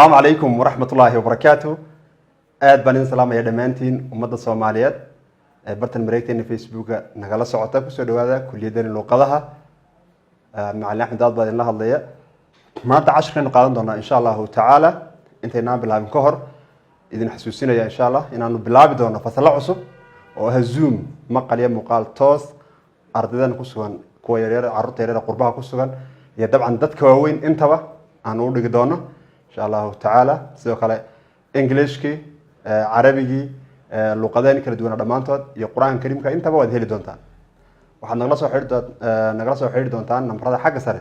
السلام عليكم ورحمة الله وبركاته. بنين سلام يا دمانتين ومدة الصوماليات برتن مريكتين فيسبوك نقل صعوتك وسودوا هذا كل يدين لقضها مع اللي احنا ضاد بدين لها الضياء ما انت 10 نقاط دونا ان شاء الله تعالى انت نام بالله كهر اذا حسوسينا يا ان شاء الله ان بالله دونا فصل عصب وهزوم مقال يم مقال توس ardaydan ku sugan kuwa yaryar carruurta yaryar qurbaha ku sugan iyo dabcan dadka waaweyn intaba aan u dhigi doono insha Allah ta'ala sidoo kale Englishki Arabigi luqadeen kala duwan dhamaantood iyo Quraan Kariimka intaba waad heli doontaan waxaad nagala soo xiriir doontaan nambarada xagga sare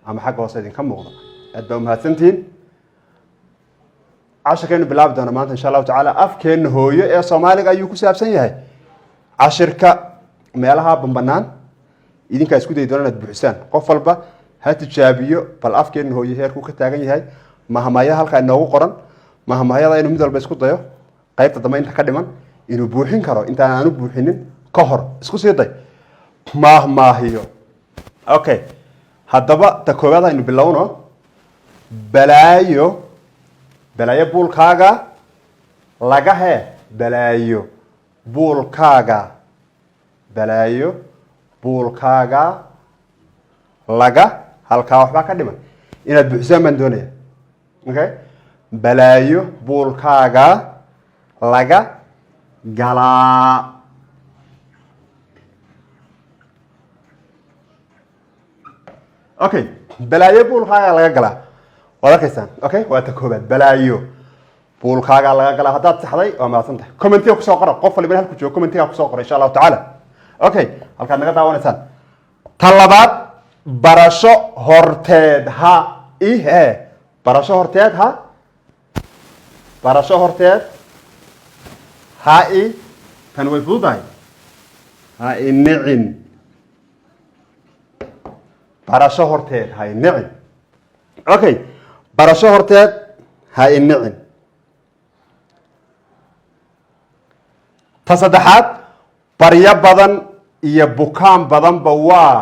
ama xagga hoose idin ka muuqda aad baa mahadsantiin عشركين بلعب دونا مانت إن شاء الله تعالى أفكين هوية يا صومالي أيوكو سابسن ياهي عشركة meelaha bambanaan idinka isku day doonad buuxsaan qof walba ha tijaabiyo bal afkeen hooyo heerku ka taagan yahay mahamaya halka inoogu qoran mahamayada inuu mid walba isku dayo qaybta dambe inta ka dhiman inuu buuxin karo inta aanu buuxinin ka hor isku sii day mahmahiyo okay hadaba ta koobaad aynu bilowno balaayo buulkaaga laga he balaayo buulkaaga balaayo buulkaaga laga halka waxba ka dhiman inaad buuxsaan baan doonaya okay balaayo buulkaaga laga galaa okay balaayo buulkaaga laga galaa wada kaysaan okay waa ta koobaad balaayo buulkaaga laga galaa hadaad saxday waa maasantahay commentiga ku soo qora qof walba halku joogo commentiga ku soo qora insha Allah ta'ala okay halkaad naga daawanaysaan talabaad barasho horteed ha barasho horteed ha tan way fududahay ha nicin barasho horteed ha nicin okay barasho horteed ha nicin tasaddexaad barya badan iyo bukaan badanba waa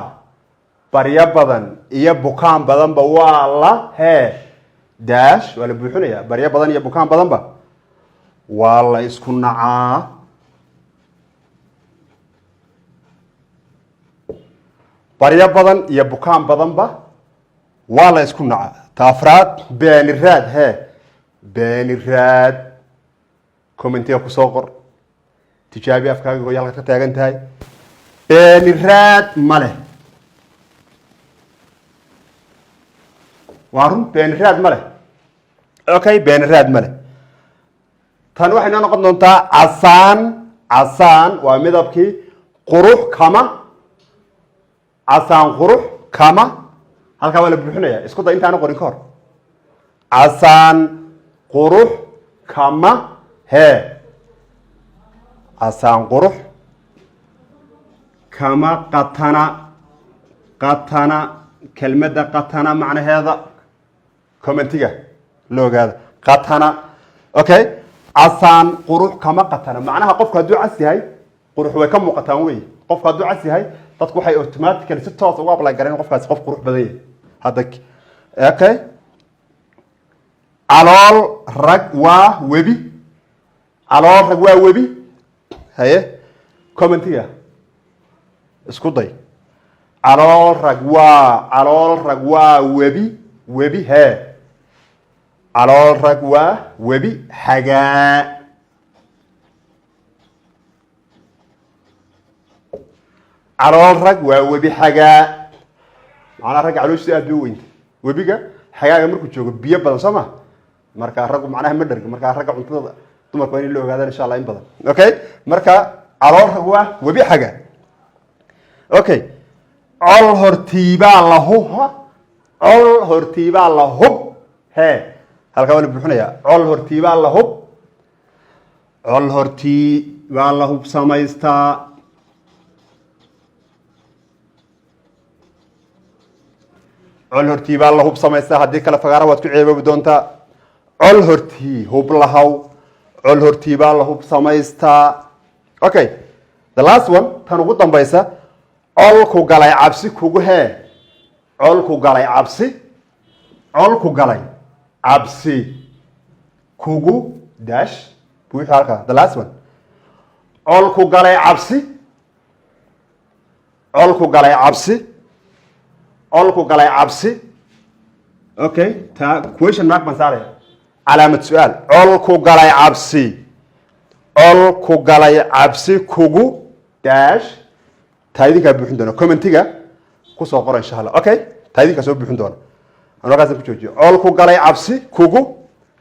barya badan iyo bukaan badanba waa la dash wala buuxinaya barya badan iyo bukaan badanba waa la isku nacaa barya badan iyo bukaan badanba waa la isku nacaa taafraad beeniraad commentiga ku soo qor tijaabi afkaaga oo yalka ka taagan tahay beeniraad male waarun beeniraad male okay beeniraad male tan waxay noo noqon doontaa casaan waa midabkii qurux kama casaan qurux kama halka waa la buuxinaya isku day intaan qorin ka hor casaan qurux kama casaan qurux kama qatana kelmadda qatana macnaheeda commentiga loogaada qatana okay casaan qurux kama qatana macnaha qofku hadduu cas yahay qurux way ka muuqataan wey qofku hadduu cas yahay dadku waxay automatically si toos ugu apply gareen qofkaasi qof qurux badan yahay hadda okay calool rag waa webi haye commentiga isku day calool rag waa webi calool rag waa webi xagaa calool rag waa webi xagaa macnaha rag calooshiisa aad bay u weynta webiga xagaaga markuu joogo biyo badan soo ma marka raggu macnaha ma dharga marka ragga cuntada dumarku waa in la ogaadaan insha Allah in badan okay marka calool rag waa webi xagaa okay col hortiibaa la hub halka waa la buuxinaya col hortiibaa la hub samaystaa col hortiibaa la hub samaystaa haddii kale fagaara waad ku ceeboobi doontaa col hortii hub lahaw col hortiibaa la hub samaystaa okay the last one tan ugu dambaysa col ku galay cabsi kugu col ku galay cabsi kugu dash buuxi halka the last one colku galay cabsi colku galay cabsi colku galay cabsi okay ta question mark masare علامة سؤال colku galay cabsi colku galay cabsi kugu dash taydinka buuxin doona commentiga ku soo qor insha Allah okay taydinka soo buuxin doona ana qaasan ku joojiyo colku galay cabsi kugu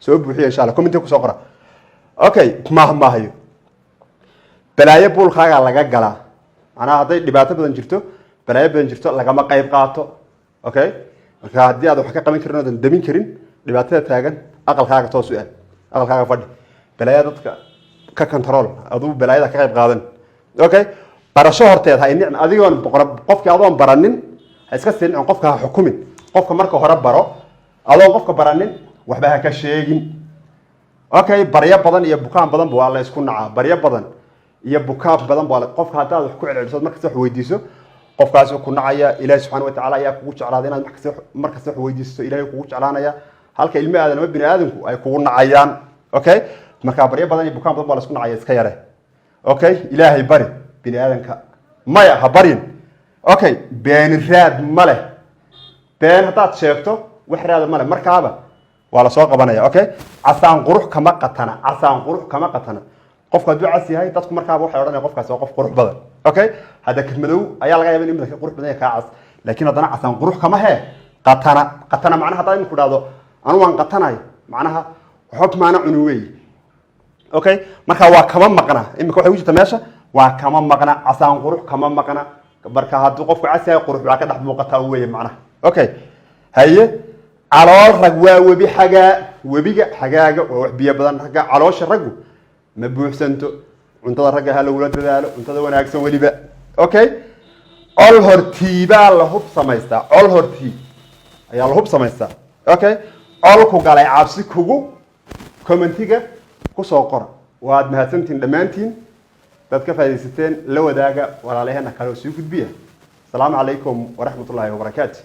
soo buuxiyo insha Allah commentiga ku soo qora okay ma hayo balaayo bulkaaga laga galaa ana haday dhibaato badan jirto balaayo badan jirto lagama qayb qaato okay marka hadii aad wax ka qaban karin oo damin karin dhibaatada taagan aqalkaaga toos u aad aqalkaaga fadhi balaayada dadka ka control aduu balaayada ka qayb qaadan okay barasho horteed hay nicm adigoon qofkii adoon baranin ha iska siin qofka xukumin qofka marka hore baro adoon qofka baranin waxba ha ka sheegin okay bariya badan iyo bukaan badan buu alla isku nacaa bariya badan iyo bukaan badan buu qofka hadaad wax ku celceliso marka wax weydiiso qofkaas ku nacaya ilaahay subhanahu wa ta'ala ayaa kugu jeclaada inaad marka wax weydiiso ilaahay kugu jeclaanaya halka ilmo aadan ama bini aadanku ay kugu nacayaan okay marka bariya badan iyo bukaan badan baa la isku nacaya iska yare okay ilaahay bari bini aadanka maya ha barin okay been raad male been hadaad sheegto wax raad male markaaba waa la soo qabanaya okay asaan qurux kama qatana qofka haduu cas yahay dadku markaaba waxay oranayaan qofkaas waa qof qurux badan okay hada kelmadow ayaa laga yaabaa in midka qurux badan ka cas laakiin hadana asaan qurux kama he qatana macnaha hadaa in ku dhaado anu waan qatanay macnaha xog maana cunuway okay marka waa kama maqna imika waxa u jirta meesha waa kama maqna asaan qurux kama maqna marka haduu qofku cas yahay qurux waa ka dhax muuqata weeye macnaha okay haye calool rag waa webiga xagaaga oo wax biyo badan raga caloosha ragu ma buuxsanto cuntada raga hal wala dadaalo cuntada wanaagsan waliba okay all hortiiba la hub sameystaa all hortii ayaa la hub sameystaa okay all ku galay cabsi kugu commentiga ku soo qor waad mahadsantiin dhamaantiin dad ka faa'iideysateen la wadaaga walaalaheena kale oo soo gudbiya assalamu alaykum wa rahmatullahi wa barakatuh